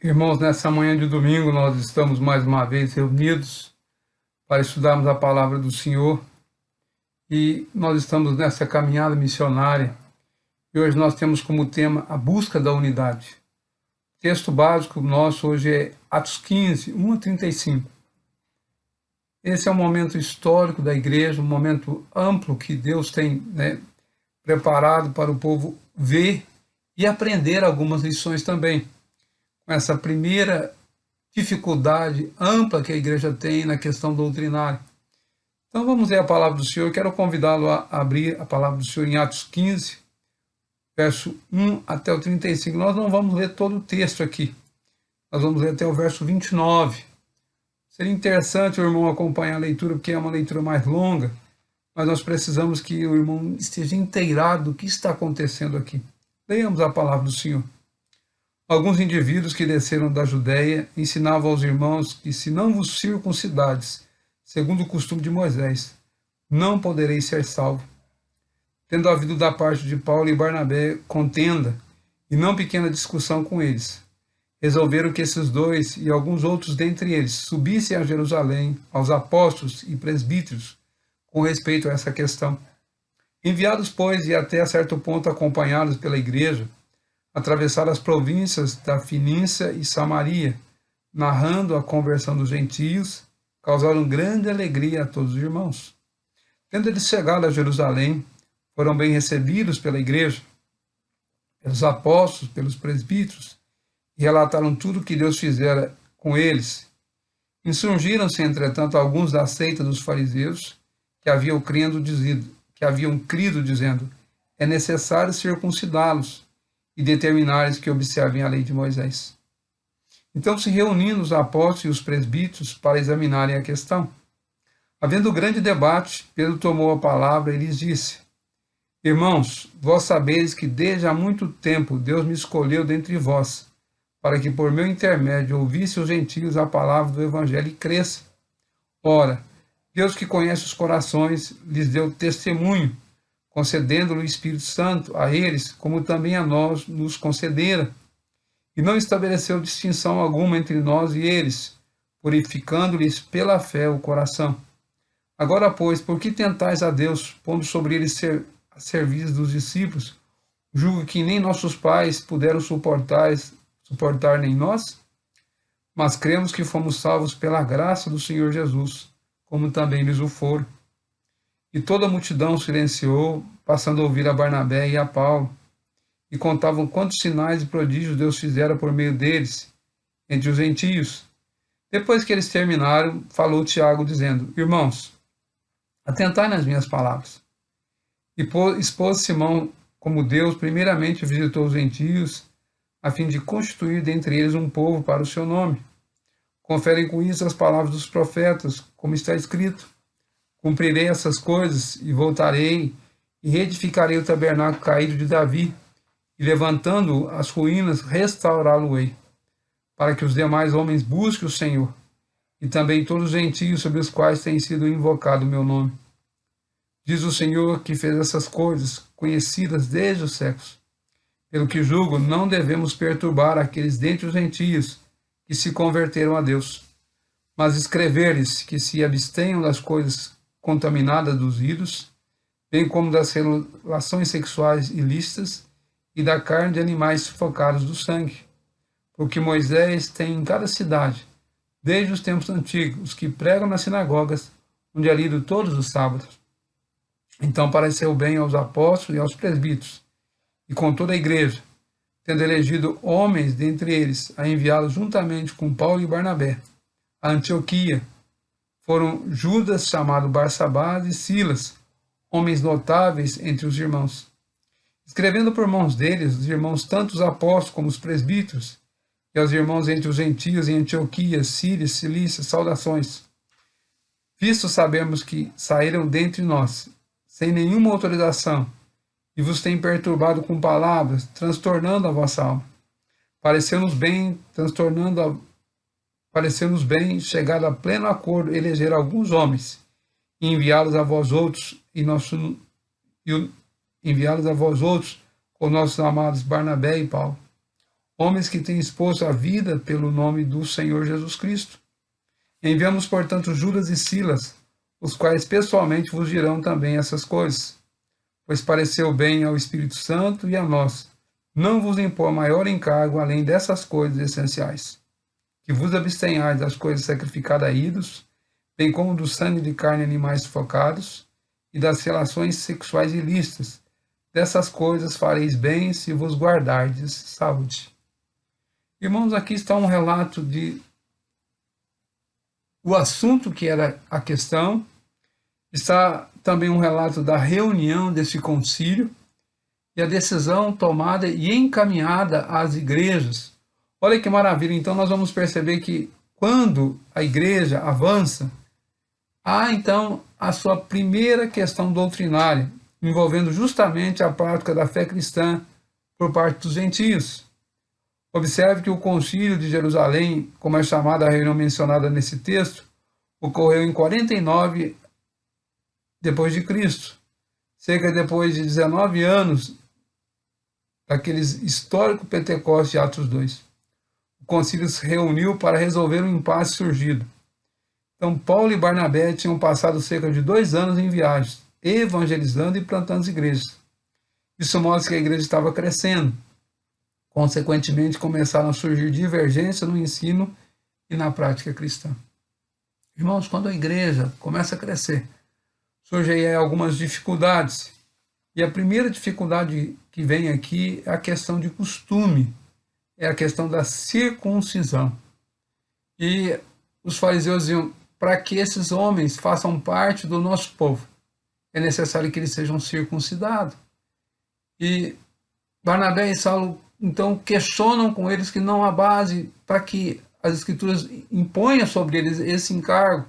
Irmãos, nessa manhã de domingo nós estamos mais uma vez reunidos para estudarmos a palavra do Senhor e nós estamos nessa caminhada missionária e hoje nós temos como tema a busca da unidade. O texto básico nosso hoje é Atos 15, 1 a 35. Esse é um momento histórico da igreja, um momento amplo que Deus tem preparado para o povo ver e aprender algumas lições também. Com essa primeira dificuldade ampla que a igreja tem na questão doutrinária. Então vamos ler a palavra do Senhor. Eu quero convidá-lo a abrir a palavra do Senhor em Atos 15, verso 1 até o 35. Nós não vamos ler todo o texto aqui. Nós vamos ler até o verso 29. Seria interessante o irmão acompanhar a leitura, porque é uma leitura mais longa, mas nós precisamos que o irmão esteja inteirado do que está acontecendo aqui. Leiamos a palavra do Senhor. Alguns indivíduos que desceram da Judéia ensinavam aos irmãos que, se não vos circuncidades, segundo o costume de Moisés, não podereis ser salvos. Tendo havido da parte de Paulo e Barnabé contenda e não pequena discussão com eles, resolveram que esses dois e alguns outros dentre eles subissem a Jerusalém aos apóstolos e presbíteros com respeito a essa questão. Enviados, pois, e até a certo ponto acompanhados pela igreja, atravessaram as províncias da Finícia e Samaria, narrando a conversão dos gentios, causaram grande alegria a todos os irmãos. Tendo eles chegado a Jerusalém, foram bem recebidos pela igreja, pelos apóstolos, pelos presbíteros, e relataram tudo o que Deus fizera com eles. Insurgiram-se, entretanto, alguns da seita dos fariseus, que haviam crido, dizendo, é necessário circuncidá-los, e determinares que observem a lei de Moisés. Então se reunindo os apóstolos e os presbíteros para examinarem a questão. Havendo grande debate, Pedro tomou a palavra e lhes disse, irmãos, vós sabeis que desde há muito tempo Deus me escolheu dentre vós, para que por meu intermédio ouvisse os gentios a palavra do evangelho e cresça. Ora, Deus que conhece os corações, lhes deu testemunho, concedendo-lhe o Espírito Santo a eles, como também a nós nos concedera, e não estabeleceu distinção alguma entre nós e eles, purificando-lhes pela fé o coração. Agora, pois, por que tentais a Deus, pondo sobre eles a serviço dos discípulos, julgo que nem nossos pais puderam suportar nem nós? Mas cremos que fomos salvos pela graça do Senhor Jesus, como também eles o foram. E toda a multidão silenciou, passando a ouvir a Barnabé e a Paulo, e contavam quantos sinais e prodígios Deus fizera por meio deles, entre os gentios. Depois que eles terminaram, falou Tiago, dizendo, irmãos, atentai nas minhas palavras. E expôs Simão como Deus primeiramente visitou os gentios, a fim de constituir dentre eles um povo para o seu nome. Conferem com isso as palavras dos profetas, como está escrito, cumprirei essas coisas e voltarei e reedificarei o tabernáculo caído de Davi e levantando as ruínas restaurá-lo-ei, para que os demais homens busquem o Senhor e também todos os gentios sobre os quais tem sido invocado o meu nome. Diz o Senhor que fez essas coisas conhecidas desde os séculos. Pelo que julgo, não devemos perturbar aqueles dentre os gentios que se converteram a Deus, mas escrever-lhes que se abstenham das coisas contaminadas dos ídolos, bem como das relações sexuais ilícitas e da carne de animais sufocados do sangue. Porque Moisés tem em cada cidade, desde os tempos antigos, os que pregam nas sinagogas, onde é lido todos os sábados. Então pareceu bem aos apóstolos e aos presbíteros, e com toda a igreja, tendo elegido homens dentre eles, a enviá-los juntamente com Paulo e Barnabé, a Antioquia, foram Judas, chamado Barsabás, e Silas, homens notáveis entre os irmãos. Escrevendo por mãos deles, os irmãos tanto os apóstolos como os presbíteros, e aos irmãos entre os gentios em Antioquia, Síria, Cilícia, saudações. Visto sabemos que saíram dentre nós, sem nenhuma autorização, e vos têm perturbado com palavras, transtornando a vossa alma. Pareceu-nos bem, chegado a pleno acordo, eleger alguns homens, e enviá-los a vós outros, com nossos amados Barnabé e Paulo, homens que têm exposto a vida pelo nome do Senhor Jesus Cristo. Enviamos, portanto, Judas e Silas, os quais pessoalmente vos dirão também essas coisas, pois pareceu bem ao Espírito Santo e a nós não vos impor maior encargo além dessas coisas essenciais, que vos abstenhais das coisas sacrificadas a ídolos, bem como do sangue de carne e animais sufocados, e das relações sexuais ilícitas. Dessas coisas fareis bem se vos guardardes saúde. Irmãos, aqui está um relato de o assunto que era a questão, está também um relato da reunião desse concílio e a decisão tomada e encaminhada às igrejas. Olha que maravilha, então nós vamos perceber que quando a igreja avança, há então a sua primeira questão doutrinária, envolvendo justamente a prática da fé cristã por parte dos gentios. Observe que o concílio de Jerusalém, como é chamada a reunião mencionada nesse texto, ocorreu em 49 depois de Cristo, cerca depois de 19 anos daqueles histórico Pentecostes de Atos 2. O concílio se reuniu para resolver um impasse surgido. Então, Paulo e Barnabé tinham passado cerca de 2 anos em viagens, evangelizando e plantando as igrejas. Isso mostra que a igreja estava crescendo. Consequentemente, começaram a surgir divergências no ensino e na prática cristã. Irmãos, quando a igreja começa a crescer, surgem aí algumas dificuldades. E a primeira dificuldade que vem aqui é a questão de costume, é a questão da circuncisão. E os fariseus diziam, para que esses homens façam parte do nosso povo, é necessário que eles sejam circuncidados. E Barnabé e Saulo, então, questionam com eles que não há base para que as escrituras imponham sobre eles esse encargo.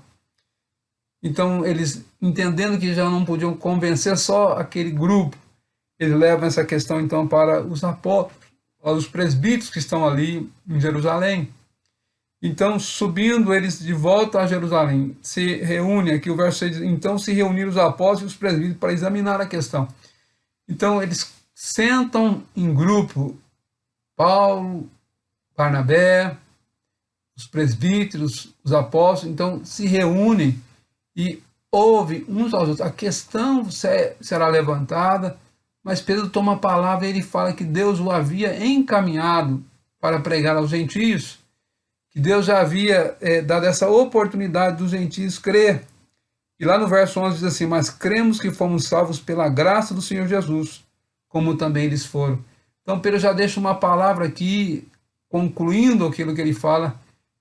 Então, eles, entendendo que já não podiam convencer só aquele grupo, eles levam essa questão, então, para os apóstolos, para os presbíteros que estão ali em Jerusalém. Então, subindo eles de volta a Jerusalém, se reúnem, aqui o verso 6 diz, então se reuniram os apóstolos e os presbíteros para examinar a questão. Então, eles sentam em grupo, Paulo, Barnabé, os presbíteros, os apóstolos, então se reúnem e ouvem uns aos outros. A questão será levantada, mas Pedro toma a palavra e ele fala que Deus o havia encaminhado para pregar aos gentios, que Deus já havia dado essa oportunidade dos gentios crer. E lá no verso 11 diz assim, mas cremos que fomos salvos pela graça do Senhor Jesus, como também eles foram. Então Pedro já deixa uma palavra aqui, concluindo aquilo que ele fala,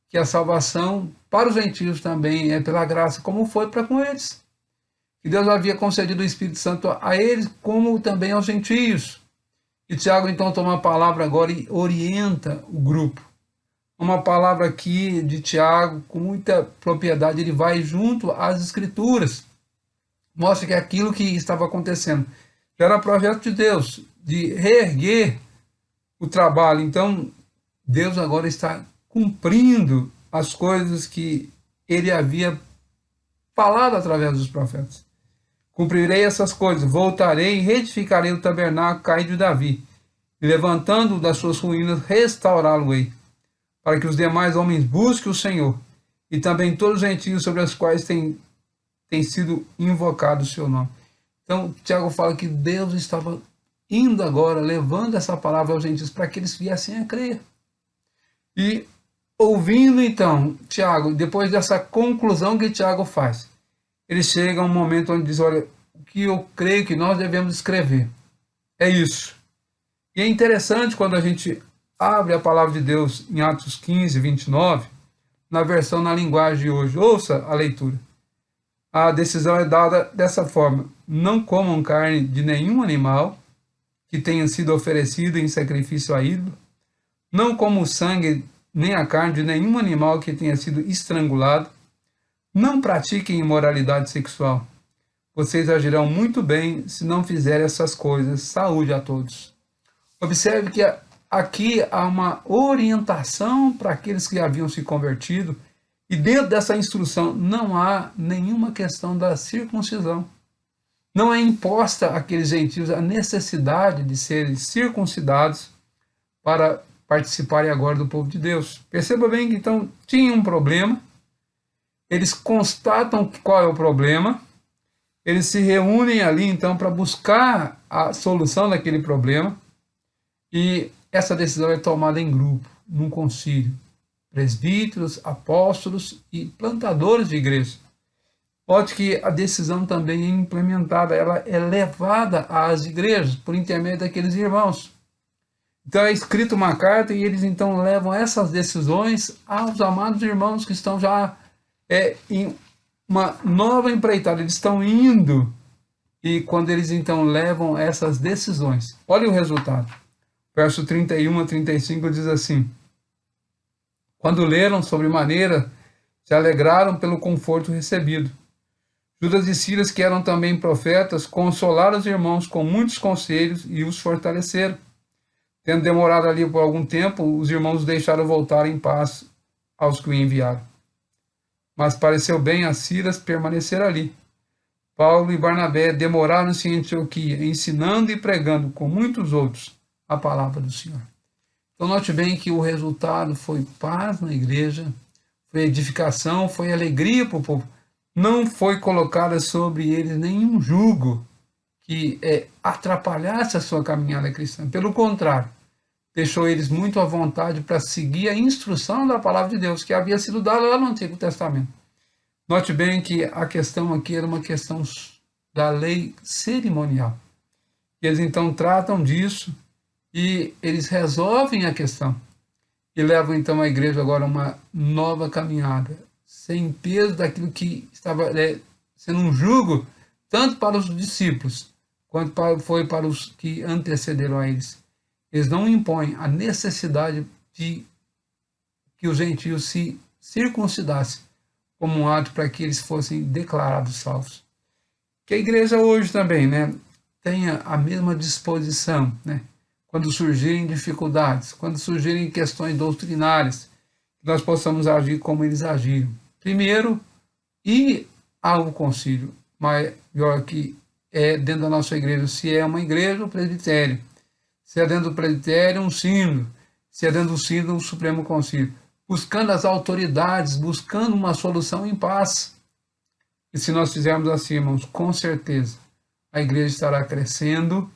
que a salvação para os gentios também é pela graça, como foi para com eles. Que Deus havia concedido o Espírito Santo a eles, como também aos gentios. E Tiago então toma a palavra agora e orienta o grupo. Uma palavra aqui de Tiago, com muita propriedade, ele vai junto às Escrituras. Mostra que aquilo que estava acontecendo já era projeto de Deus, de reerguer o trabalho. Então, Deus agora está cumprindo as coisas que ele havia falado através dos profetas. Cumprirei essas coisas, voltarei e reedificarei o tabernáculo caído de Davi, e levantando-o das suas ruínas, restaurá-lo-ei, para que os demais homens busquem o Senhor, e também todos os gentios sobre os quais tem sido invocado o seu nome. Então, Tiago fala que Deus estava indo agora, levando essa palavra aos gentios, para que eles viessem a crer. E ouvindo então, Tiago, depois dessa conclusão que Tiago faz, ele chega a um momento onde diz, olha, o que eu creio que nós devemos escrever é isso. E é interessante quando a gente abre a palavra de Deus em Atos 15, 29, na versão na linguagem de hoje. Ouça a leitura. A decisão é dada dessa forma. Não comam carne de nenhum animal que tenha sido oferecido em sacrifício a ídolo. Não comam o sangue nem a carne de nenhum animal que tenha sido estrangulado. Não pratiquem imoralidade sexual. Vocês agirão muito bem se não fizerem essas coisas. Saúde a todos. Observe que aqui há uma orientação para aqueles que haviam se convertido, e dentro dessa instrução não há nenhuma questão da circuncisão. Não é imposta àqueles gentios a necessidade de serem circuncidados para participarem agora do povo de Deus. Perceba bem que então tinha um problema, eles constatam qual é o problema, eles se reúnem ali então para buscar a solução daquele problema, e essa decisão é tomada em grupo, num concílio. Presbíteros, apóstolos e plantadores de igreja. Pode que a decisão também é implementada, ela é levada às igrejas por intermédio daqueles irmãos. Então é escrita uma carta e eles então levam essas decisões aos amados irmãos que estão já em uma nova empreitada, eles estão indo, e quando eles então levam essas decisões, olha o resultado. Verso 31 a 35 diz assim: quando leram sobremaneira, se alegraram pelo conforto recebido. Judas e Silas, que eram também profetas, consolaram os irmãos com muitos conselhos e os fortaleceram. Tendo demorado ali por algum tempo, os irmãos os deixaram voltar em paz aos que o enviaram. Mas pareceu bem a Silas permanecer ali. Paulo e Barnabé demoraram-se em Antioquia, ensinando e pregando com muitos outros a palavra do Senhor. Então note bem que o resultado foi paz na igreja, foi edificação, foi alegria para o povo. Não foi colocada sobre eles nenhum jugo que atrapalhasse a sua caminhada cristã. Pelo contrário, deixou eles muito à vontade para seguir a instrução da palavra de Deus, que havia sido dada lá no Antigo Testamento. Note bem que a questão aqui era uma questão da lei cerimonial. Eles então tratam disso e eles resolvem a questão. E levam então a igreja agora a uma nova caminhada, sem peso daquilo que estava sendo um jugo, tanto para os discípulos, quanto foi para os que antecederam a eles. Eles não impõem a necessidade de que os gentios se circuncidassem como um ato para que eles fossem declarados salvos. Que a igreja hoje também tenha a mesma disposição, quando surgirem dificuldades, quando surgirem questões doutrinárias, que nós possamos agir como eles agiram. Primeiro, ir ao concílio, maior que é dentro da nossa igreja, se é uma igreja, o presbitério. Se é dentro do presbitério, um sínodo. Se é dentro do sínodo, um supremo concílio. Buscando as autoridades, buscando uma solução em paz. E se nós fizermos assim, irmãos, com certeza, a igreja estará crescendo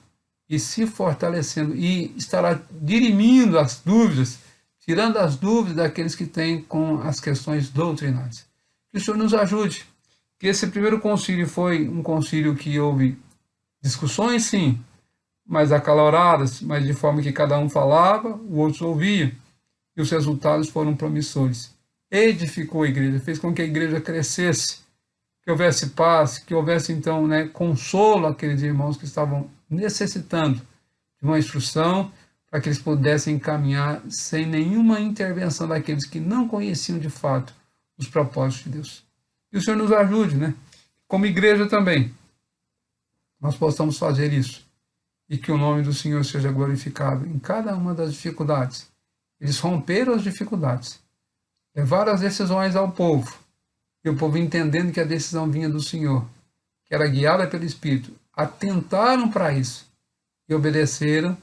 e se fortalecendo, e estará dirimindo as dúvidas, tirando as dúvidas daqueles que têm com as questões doutrinárias. Que o Senhor nos ajude. Que esse primeiro concílio foi um concílio que houve discussões, sim, mas acaloradas, mas de forma que cada um falava, o outro ouvia, e os resultados foram promissores. Edificou a igreja, fez com que a igreja crescesse, que houvesse paz, que houvesse então consolo àqueles irmãos que estavam necessitando de uma instrução, para que eles pudessem caminhar sem nenhuma intervenção daqueles que não conheciam de fato os propósitos de Deus. Que o Senhor nos ajude, como igreja também, nós possamos fazer isso, e que o nome do Senhor seja glorificado em cada uma das dificuldades. Eles romperam as dificuldades, levaram as decisões ao povo, e o povo, entendendo que a decisão vinha do Senhor, que era guiada pelo Espírito, atentaram para isso, e obedeceram,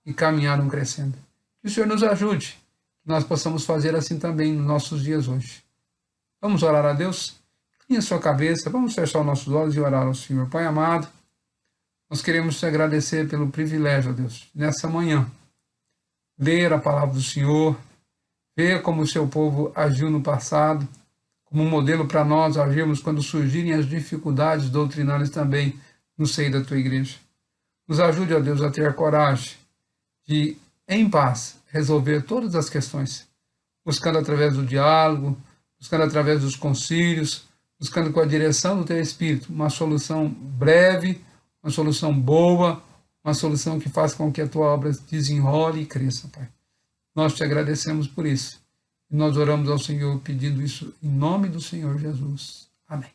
e caminharam crescendo. Que o Senhor nos ajude, que nós possamos fazer assim também nos nossos dias hoje. Vamos orar a Deus? Incline a sua cabeça, vamos fechar os nossos olhos e orar ao Senhor. Pai amado, nós queremos te agradecer pelo privilégio, ó Deus, nessa manhã, ler a palavra do Senhor, ver como o seu povo agiu no passado, como um modelo para nós agirmos quando surgirem as dificuldades doutrinárias também no seio da tua igreja. Nos ajude, ó Deus, a ter coragem de, em paz, resolver todas as questões, buscando através do diálogo, buscando através dos concílios, buscando com a direção do teu Espírito uma solução breve, uma solução boa, uma solução que faça com que a tua obra desenrole e cresça, Pai. Nós te agradecemos por isso. E nós oramos ao Senhor pedindo isso em nome do Senhor Jesus. Amém.